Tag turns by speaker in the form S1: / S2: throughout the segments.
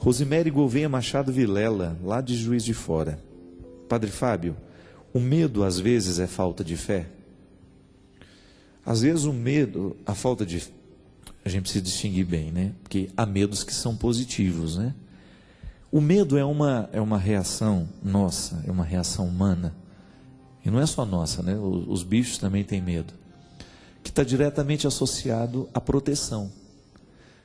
S1: Rosemary Gouveia Machado Vilela, lá de Juiz de Fora. Padre Fábio, o medo às vezes é falta de fé? Às vezes o medo, a falta de... A gente precisa distinguir bem, né? Porque há medos que são positivos, né? O medo é uma reação nossa, é uma reação humana. E não é só nossa, né? Os bichos também têm medo. Que está diretamente associado à proteção.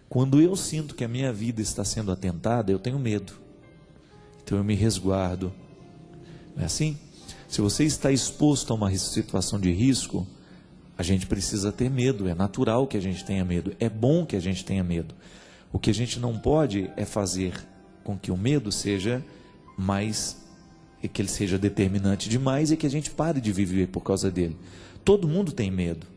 S1: Quando eu sinto que a minha vida está sendo atentada, eu tenho medo. Então eu me resguardo. Não é assim? Se você está exposto a uma situação de risco, a gente precisa ter medo. É natural que a gente tenha medo. É bom que a gente tenha medo. O que a gente não pode é fazer com que o medo seja mais, que ele seja determinante demais e que a gente pare de viver por causa dele. Todo mundo tem medo.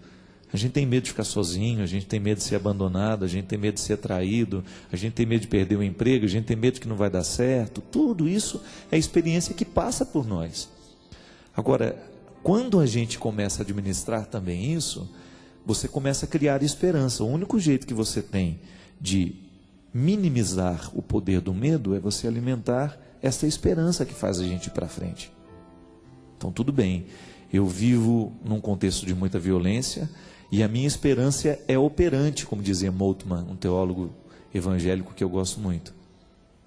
S1: A gente tem medo de ficar sozinho, a gente tem medo de ser abandonado, a gente tem medo de ser traído, a gente tem medo de perder o emprego, a gente tem medo de que não vai dar certo. Tudo isso é experiência que passa por nós. Agora, quando a gente começa a administrar também isso, você começa a criar esperança. O único jeito que você tem de minimizar o poder do medo é você alimentar essa esperança que faz a gente ir para frente. Então tudo bem, eu vivo num contexto de muita violência e a minha esperança é operante, como dizia Moltmann, um teólogo evangélico que eu gosto muito.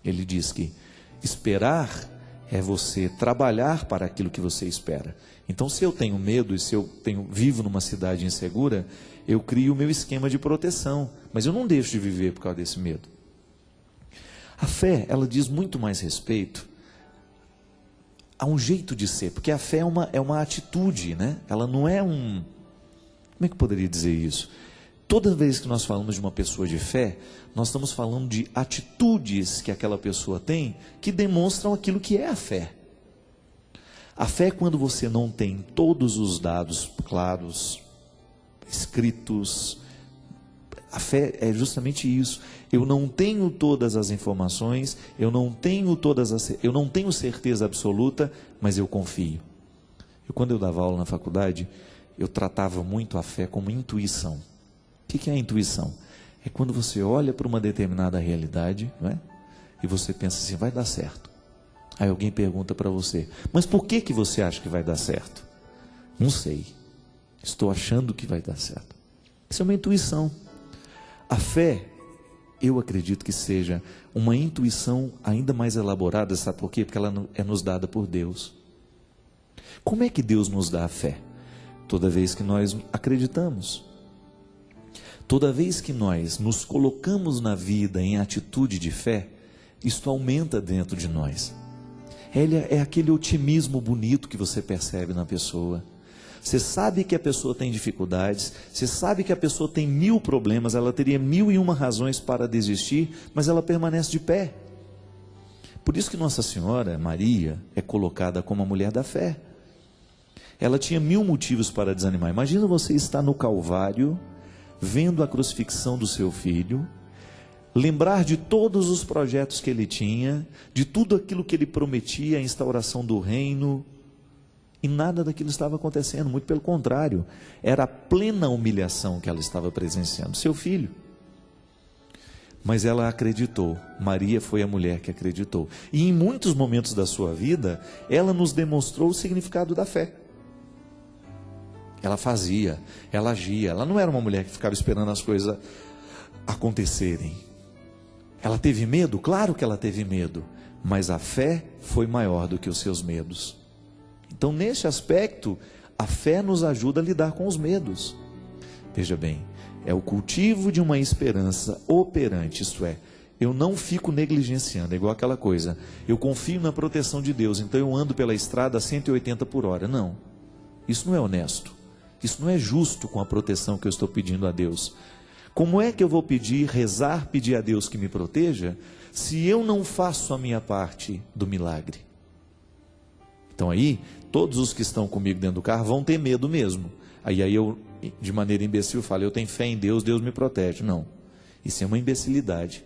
S1: Ele diz que esperar é você trabalhar para aquilo que você espera. Então, se eu tenho medo e se eu vivo numa cidade insegura, eu crio o meu esquema de proteção, mas eu não deixo de viver por causa desse medo. A fé, ela diz muito mais respeito a um jeito de ser, porque a fé é uma atitude, né? Ela não é um... Como é que eu poderia dizer isso? Toda vez que nós falamos de uma pessoa de fé, nós estamos falando de atitudes que aquela pessoa tem que demonstram aquilo que é a fé. A fé é quando você não tem todos os dados claros, escritos. A fé é justamente isso. Eu não tenho todas as informações, eu não tenho certeza absoluta, mas eu confio. Quando eu dava aula na faculdade, eu tratava muito a fé como intuição. O que é a intuição? É quando você olha para uma determinada realidade, não é? E você pensa assim, vai dar certo. Aí alguém pergunta para você, mas por que você acha que vai dar certo? Não sei, estou achando que vai dar certo. Isso é uma intuição. A fé, eu acredito que seja uma intuição ainda mais elaborada, sabe por quê? Porque ela é nos dada por Deus. Como é que Deus nos dá a fé? Toda vez que nós acreditamos. Toda vez que nós nos colocamos na vida em atitude de fé, isto aumenta dentro de nós. É aquele otimismo bonito que você percebe na pessoa. Você sabe que a pessoa tem dificuldades, você sabe que a pessoa tem 1000 problemas, ela teria 1001 razões para desistir, mas ela permanece de pé. Por isso que Nossa Senhora, Maria, é colocada como a mulher da fé. Ela tinha 1000 motivos para desanimar. Imagina você estar no Calvário, vendo a crucifixão do seu filho, lembrar de todos os projetos que ele tinha, de tudo aquilo que ele prometia, a instauração do reino, e nada daquilo estava acontecendo, muito pelo contrário, era a plena humilhação que ela estava presenciando, seu filho. Mas ela acreditou, Maria foi a mulher que acreditou, e em muitos momentos da sua vida, ela nos demonstrou o significado da fé. Ela fazia, ela agia, ela não era uma mulher que ficava esperando as coisas acontecerem. Ela teve medo? Claro que ela teve medo, mas a fé foi maior do que os seus medos. Então, nesse aspecto, a fé nos ajuda a lidar com os medos. Veja bem, é o cultivo de uma esperança operante, isto é, eu não fico negligenciando, é igual aquela coisa, eu confio na proteção de Deus, então eu ando pela estrada a 180 por hora. Não, isso não é honesto, isso não é justo com a proteção que eu estou pedindo a Deus. Como é que eu vou rezar, pedir a Deus que me proteja, se eu não faço a minha parte do milagre? Então aí, todos os que estão comigo dentro do carro vão ter medo mesmo. Aí eu, de maneira imbecil, falo, eu tenho fé em Deus, Deus me protege. Não, isso é uma imbecilidade.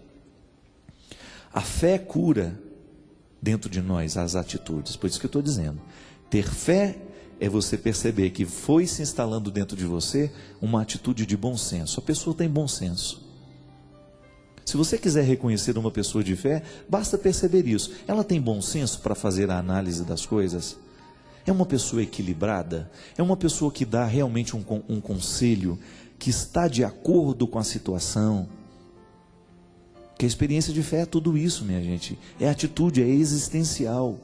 S1: A fé cura dentro de nós as atitudes, por isso que eu estou dizendo. Ter fé é você perceber que foi se instalando dentro de você uma atitude de bom senso. A pessoa tem bom senso. Se você quiser reconhecer uma pessoa de fé, basta perceber isso. Ela tem bom senso para fazer a análise das coisas? É uma pessoa equilibrada? É uma pessoa que dá realmente um conselho que está de acordo com a situação? Que a experiência de fé é tudo isso, minha gente. É atitude, é existencial.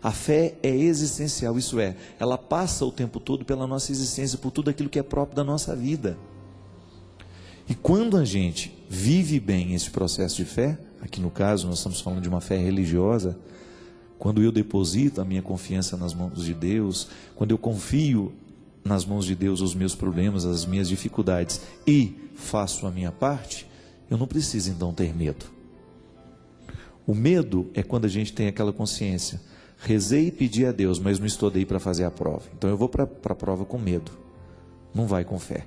S1: A fé é existencial, isso é, ela passa o tempo todo pela nossa existência, por tudo aquilo que é próprio da nossa vida. E quando a gente vive bem esse processo de fé, aqui no caso nós estamos falando de uma fé religiosa, quando eu deposito a minha confiança nas mãos de Deus, quando eu confio nas mãos de Deus os meus problemas, as minhas dificuldades e faço a minha parte, eu não preciso então ter medo. O medo é quando a gente tem aquela consciência, rezei e pedi a Deus, mas não estudei para fazer a prova, então eu vou para a prova com medo, não vai com fé.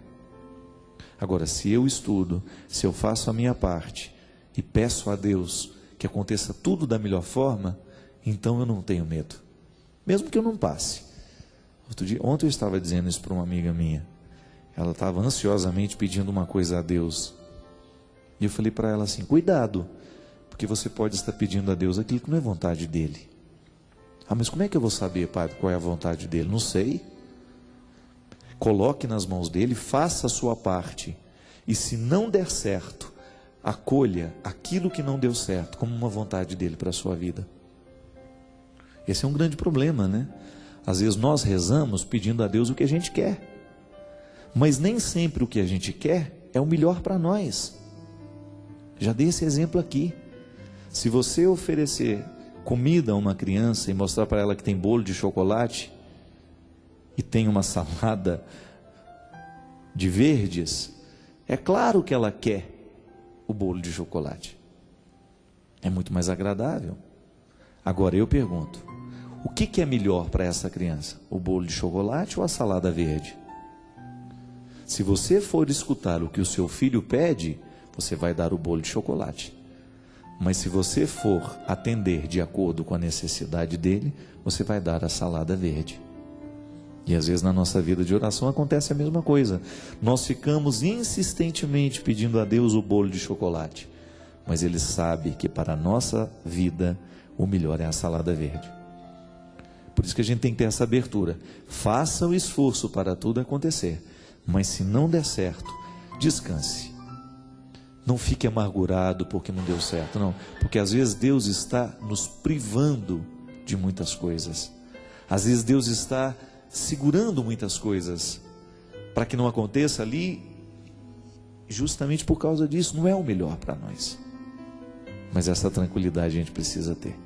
S1: Agora, se eu estudo, se eu faço a minha parte e peço a Deus que aconteça tudo da melhor forma, então eu não tenho medo, mesmo que eu não passe. Ontem eu estava dizendo isso para uma amiga minha, ela estava ansiosamente pedindo uma coisa a Deus, e eu falei para ela assim, cuidado, porque você pode estar pedindo a Deus aquilo que não é vontade dele. Ah, mas como é que eu vou saber, Padre, qual é a vontade dele? Não sei. Coloque nas mãos dele, faça a sua parte, e se não der certo, acolha aquilo que não deu certo como uma vontade dele para a sua vida. Esse é um grande problema, né? Às vezes nós rezamos pedindo a Deus o que a gente quer, mas nem sempre o que a gente quer é o melhor para nós. Já dei esse exemplo aqui. Se você oferecer comida a uma criança e mostrar para ela que tem bolo de chocolate e tem uma salada de verdes, é claro que ela quer o bolo de chocolate. É muito mais agradável. Agora eu pergunto, o que é melhor para essa criança? O bolo de chocolate ou a salada verde? Se você for escutar o que o seu filho pede, você vai dar o bolo de chocolate. Mas se você for atender de acordo com a necessidade dele, você vai dar a salada verde. E às vezes na nossa vida de oração acontece a mesma coisa. Nós ficamos insistentemente pedindo a Deus o bolo de chocolate, mas Ele sabe que para a nossa vida o melhor é a salada verde. Por isso que a gente tem que ter essa abertura. Faça o esforço para tudo acontecer, mas se não der certo, descanse. Não fique amargurado porque não deu certo, não. Porque às vezes Deus está nos privando de muitas coisas. Às vezes Deus está segurando muitas coisas para que não aconteça ali, justamente por causa disso. Não é o melhor para nós, mas essa tranquilidade a gente precisa ter.